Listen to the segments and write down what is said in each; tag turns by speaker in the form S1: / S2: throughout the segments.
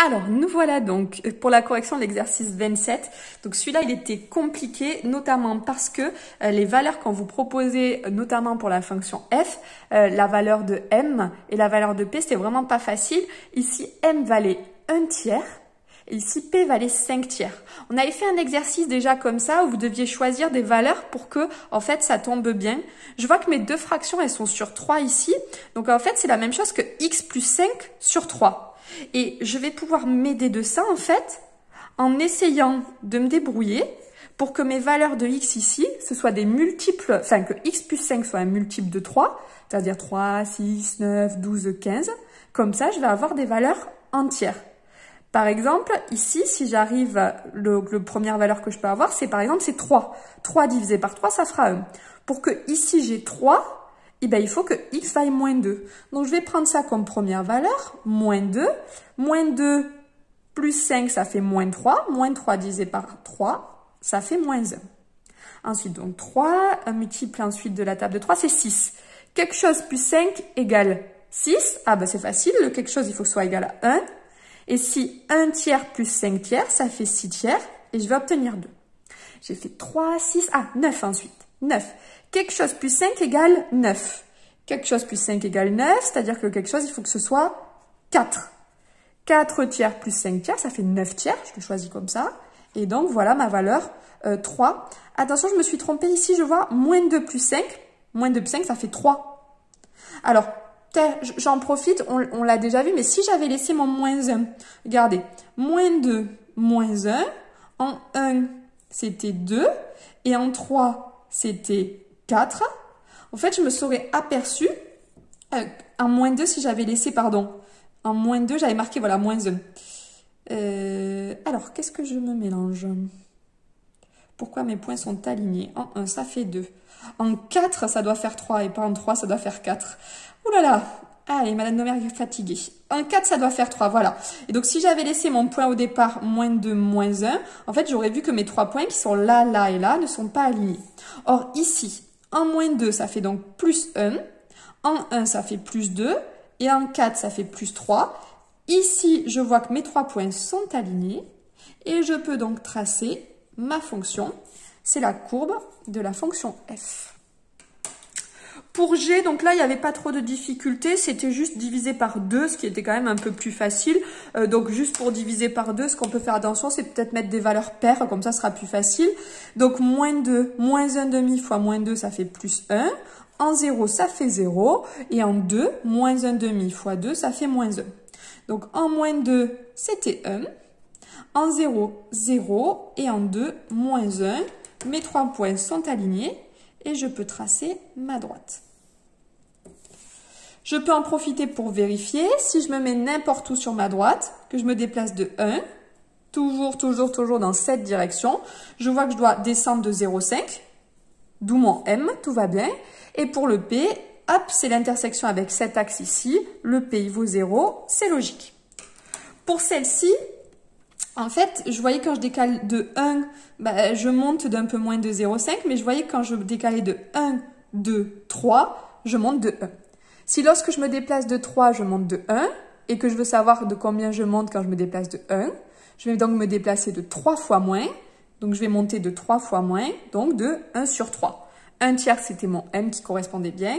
S1: Alors, nous voilà donc pour la correction de l'exercice 27. Donc celui-là, il était compliqué, notamment parce que les valeurs qu'on vous proposait, notamment pour la fonction f, la valeur de m et la valeur de p, c'était vraiment pas facile. Ici, m valait 1/3 et ici, p valait 5/3. On avait fait un exercice déjà comme ça où vous deviez choisir des valeurs pour que, en fait, ça tombe bien. Je vois que mes deux fractions, elles sont sur 3 ici. Donc, en fait, c'est la même chose que x plus 5 sur 3. Et je vais pouvoir m'aider de ça, en fait, en essayant de me débrouiller pour que mes valeurs de x ici, ce soit des multiples, enfin que x plus 5 soit un multiple de 3, c'est-à-dire 3, 6, 9, 12, 15. Comme ça, je vais avoir des valeurs entières. Par exemple, ici, si j'arrive, le première valeur que je peux avoir, c'est par exemple, c'est 3. 3 divisé par 3, ça fera 1. Pour que ici, j'ai 3, eh bien, il faut que x vaille moins 2. Donc, je vais prendre ça comme première valeur, moins 2. Moins 2 plus 5, ça fait moins 3. Moins 3 divisé par 3, ça fait moins 1. Ensuite, donc 3, un multiple ensuite de la table de 3, c'est 6. Quelque chose plus 5 égale 6. Ah ben c'est facile, le quelque chose, il faut que ce soit égal à 1. Et si 1/3 plus 5/3, ça fait 6/3. Et je vais obtenir 2. J'ai fait 3, 6, 9 ensuite. 9. Quelque chose plus 5 égale 9. Quelque chose plus 5 égale 9, c'est-à-dire que quelque chose, il faut que ce soit 4. 4/3 plus 5/3, ça fait 9/3. Je le choisis comme ça. Et donc, voilà ma valeur 3. Attention, je me suis trompée ici, je vois moins 2 plus 5. Moins 2 plus 5, ça fait 3. Alors, j'en profite, on l'a déjà vu, mais si j'avais laissé mon moins 1, regardez, moins 2, moins 1, en 1, c'était 2, et en 3, c'était 4. En fait, je me serais aperçue, en moins 2, si j'avais laissé, pardon, en moins 2, j'avais marqué, voilà, moins 1. Alors, qu'est-ce que je me mélange? Pourquoi mes points sont alignés? En 1, ça fait 2. En 4, ça doit faire 3, et pas en 3, ça doit faire 4. Ouh là là! Allez, Madame Nomer est fatiguée. En 4, ça doit faire 3, voilà. Et donc, si j'avais laissé mon point au départ, moins 2, moins 1, en fait, j'aurais vu que mes 3 points qui sont là, là et là ne sont pas alignés. Or, ici, en moins 2, ça fait donc plus 1. En 1, ça fait plus 2. Et en 4, ça fait plus 3. Ici, je vois que mes 3 points sont alignés. Et je peux donc tracer ma fonction. C'est la courbe de la fonction f. Pour G, donc là, il n'y avait pas trop de difficultés. C'était juste diviser par 2, ce qui était quand même un peu plus facile. Donc, juste pour diviser par 2, ce qu'on peut faire attention, c'est peut-être mettre des valeurs paires. Comme ça, ce sera plus facile. Donc, moins 2, moins 1/2 fois moins 2, ça fait plus 1. En 0, ça fait 0. Et en 2, moins 1/2 fois 2, ça fait moins 1. Donc, en moins 2, c'était 1. En 0, 0. Et en 2, moins 1. Mes 3 points sont alignés. Et je peux tracer ma droite. Je peux en profiter pour vérifier. Si je me mets n'importe où sur ma droite, que je me déplace de 1, toujours dans cette direction, je vois que je dois descendre de 0,5, d'où mon M, tout va bien. Et pour le P, hop, c'est l'intersection avec cet axe ici. Le P, il vaut 0, c'est logique. Pour celle-ci, en fait, je voyais quand je décale de 1, je monte d'un peu moins de 0,5, mais je voyais quand je décalais de 1, 2, 3, je monte de 1. Si lorsque je me déplace de 3, je monte de 1, et que je veux savoir de combien je monte quand je me déplace de 1, je vais donc me déplacer de 3 fois moins, donc je vais monter de 3 fois moins, donc de 1 sur 3. 1/3, c'était mon M qui correspondait bien.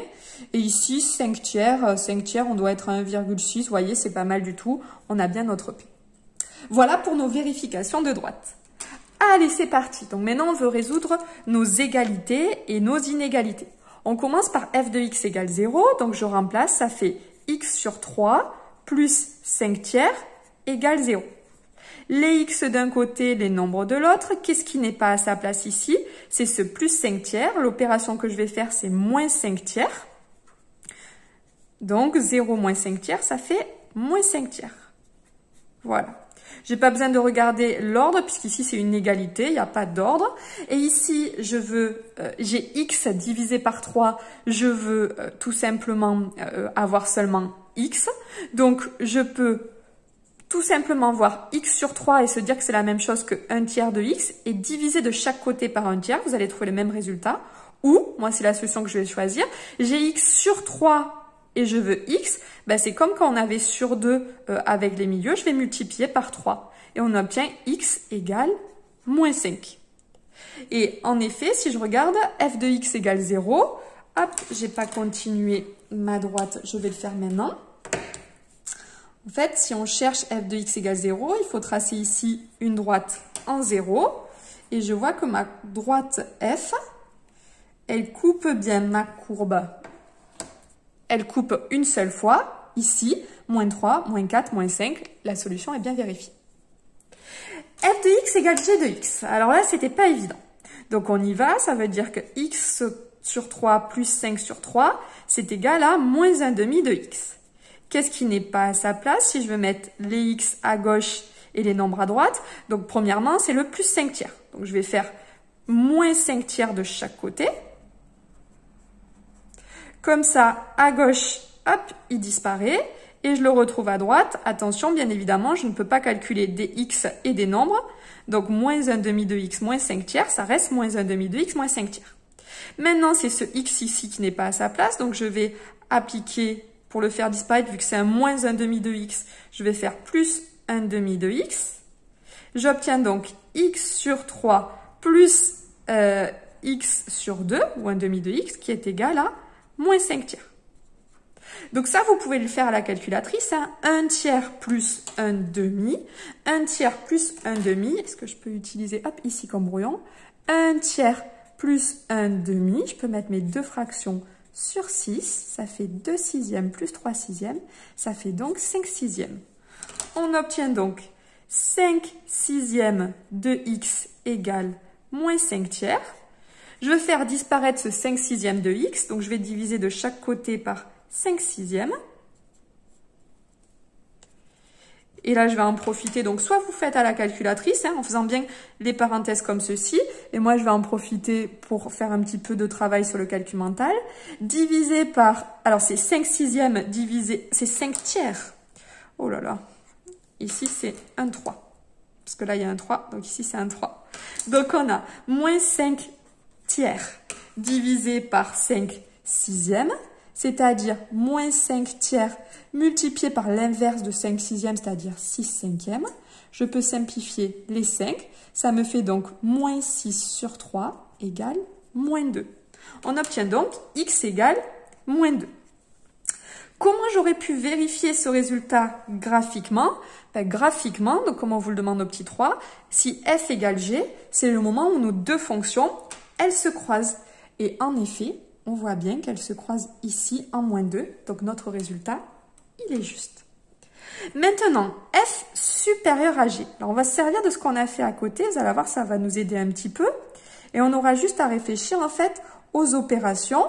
S1: Et ici, 5/3, on doit être à 1,6, vous voyez, c'est pas mal du tout, on a bien notre P. Voilà pour nos vérifications de droite. Allez, c'est parti. Donc maintenant, on veut résoudre nos égalités et nos inégalités. On commence par f de x égale 0. Donc je remplace, ça fait x sur 3 plus 5/3 égale 0. Les x d'un côté, les nombres de l'autre. Qu'est-ce qui n'est pas à sa place ici? C'est ce plus 5/3. L'opération que je vais faire, c'est moins 5/3. Donc 0 moins 5/3, ça fait moins 5/3. Voilà. J'ai pas besoin de regarder l'ordre puisqu'ici c'est une égalité, il n'y a pas d'ordre. Et ici, j'ai x divisé par 3, je veux tout simplement avoir seulement x. Donc, je peux tout simplement voir x sur 3 et se dire que c'est la même chose que 1/3 de x et diviser de chaque côté par 1/3, vous allez trouver le même résultat. Ou, moi c'est la solution que je vais choisir, j'ai x sur 3 et je veux x, ben c'est comme quand on avait sur 2 avec les milieux, je vais multiplier par 3. Et on obtient x égale moins 5. Et en effet, si je regarde, f de x égale 0, hop, j'ai pas continué ma droite, je vais le faire maintenant. En fait, si on cherche f de x égale 0, il faut tracer ici une droite en 0. Et je vois que ma droite f, elle coupe bien ma courbe. Elle coupe une seule fois, ici, moins 3, moins 4, moins 5. La solution est bien vérifiée. F de x égale g de x. Alors là, c'était pas évident. Donc on y va, ça veut dire que x sur 3 plus 5 sur 3, c'est égal à moins 1/2 de x. Qu'est-ce qui n'est pas à sa place si je veux mettre les x à gauche et les nombres à droite? Donc premièrement, c'est le plus 5 tiers. Donc je vais faire moins 5 tiers de chaque côté. Comme ça, à gauche, hop, il disparaît. Et je le retrouve à droite. Attention, bien évidemment, je ne peux pas calculer des x et des nombres. Donc, moins 1/2 de x moins 5 tiers, ça reste moins 1/2 de x moins 5 tiers. Maintenant, c'est ce x ici qui n'est pas à sa place. Donc, je vais appliquer, pour le faire disparaître, vu que c'est un moins 1/2 de x, je vais faire plus 1/2 de x. J'obtiens donc x sur 3 plus x sur 2, ou 1/2 de x, qui est égal à moins 5 tiers. Donc ça, vous pouvez le faire à la calculatrice. Hein. 1 tiers plus 1/2. 1 tiers plus 1/2. Est-ce que je peux utiliser ici comme brouillon? 1 tiers plus 1/2. Je peux mettre mes deux fractions sur 6. Ça fait 2 sixièmes plus 3 sixièmes. Ça fait donc 5 sixièmes. On obtient donc 5 sixièmes de x égale moins 5 tiers. Je vais faire disparaître ce 5 sixièmes de x. Donc je vais diviser de chaque côté par 5 sixièmes. Et là, je vais en profiter. Donc, soit vous faites à la calculatrice, hein, en faisant bien les parenthèses comme ceci. Et moi, je vais en profiter pour faire un petit peu de travail sur le calcul mental. Divisé par... Alors, c'est 5 sixièmes divisé... C'est 5 tiers. Oh là là. Ici, c'est 1 3. Parce que là, il y a un 3. Donc, ici, c'est un 3. Donc, on a moins 5 tiers divisé par 5 sixièmes. C'est-à-dire moins 5 tiers multiplié par l'inverse de 5 sixièmes, c'est-à-dire 6 cinquièmes. Je peux simplifier les 5. Ça me fait donc moins 6 sur 3 égale moins 2. On obtient donc x égale moins 2. Comment j'aurais pu vérifier ce résultat graphiquement? Graphiquement, donc comme on vous le demande au petit 3, si f égale g, c'est le moment où nos deux fonctions, elles se croisent. Et en effet, on voit bien qu'elle se croise ici en moins 2. Donc, notre résultat, il est juste. Maintenant, f supérieur à g. Alors, on va se servir de ce qu'on a fait à côté. Vous allez voir, ça va nous aider un petit peu. Et on aura juste à réfléchir, en fait, aux opérations.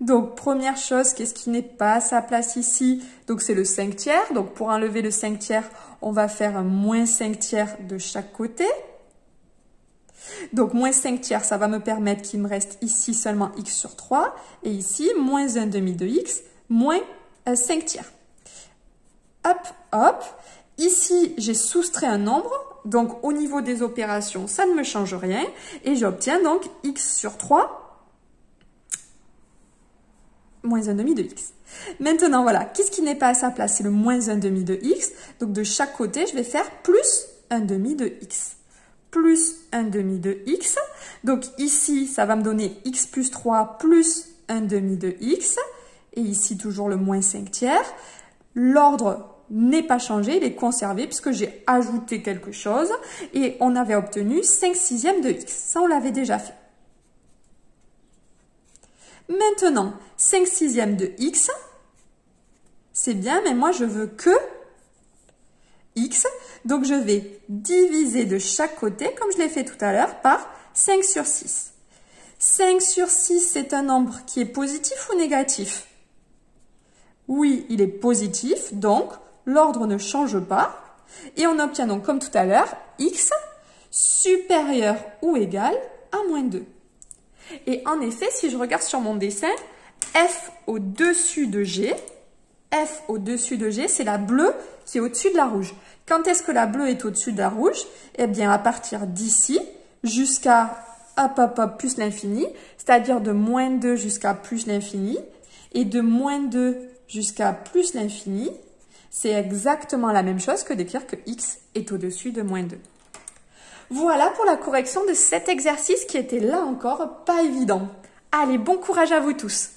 S1: Donc, première chose, qu'est-ce qui n'est pas à sa place ici? Donc, c'est le 5 tiers. Donc, pour enlever le 5 tiers, on va faire un moins 5 tiers de chaque côté. Donc, moins 5 tiers, ça va me permettre qu'il me reste ici seulement x sur 3. Et ici, moins 1/2 de x, moins 5 tiers. Hop, hop. Ici, j'ai soustrait un nombre. Donc, au niveau des opérations, ça ne me change rien. Et j'obtiens donc x sur 3, moins 1/2 de x. Maintenant, voilà. Qu'est-ce qui n'est pas à sa place? C'est le moins 1/2 de x. Donc, de chaque côté, je vais faire plus 1/2 de x. Plus 1/2 de x. Donc ici, ça va me donner x plus 3 plus 1/2 de x. Et ici, toujours le moins 5 tiers. L'ordre n'est pas changé, il est conservé puisque j'ai ajouté quelque chose. Et on avait obtenu 5 sixièmes de x. Ça, on l'avait déjà fait. Maintenant, 5 sixièmes de x, c'est bien, mais moi, je veux que x. Donc, je vais diviser de chaque côté, comme je l'ai fait tout à l'heure, par 5 sur 6. 5 sur 6, c'est un nombre qui est positif ou négatif? Oui, il est positif, donc l'ordre ne change pas. Et on obtient donc, comme tout à l'heure, x supérieur ou égal à moins 2. Et en effet, si je regarde sur mon dessin, f au-dessus de g, c'est la bleue qui est au-dessus de la rouge. Quand est-ce que la bleue est au-dessus de la rouge? Eh bien, à partir d'ici jusqu'à plus l'infini, c'est-à-dire de moins 2 jusqu'à plus l'infini, et de moins 2 jusqu'à plus l'infini, c'est exactement la même chose que d'écrire que x est au-dessus de moins 2. Voilà pour la correction de cet exercice qui était là encore pas évident. Allez, bon courage à vous tous!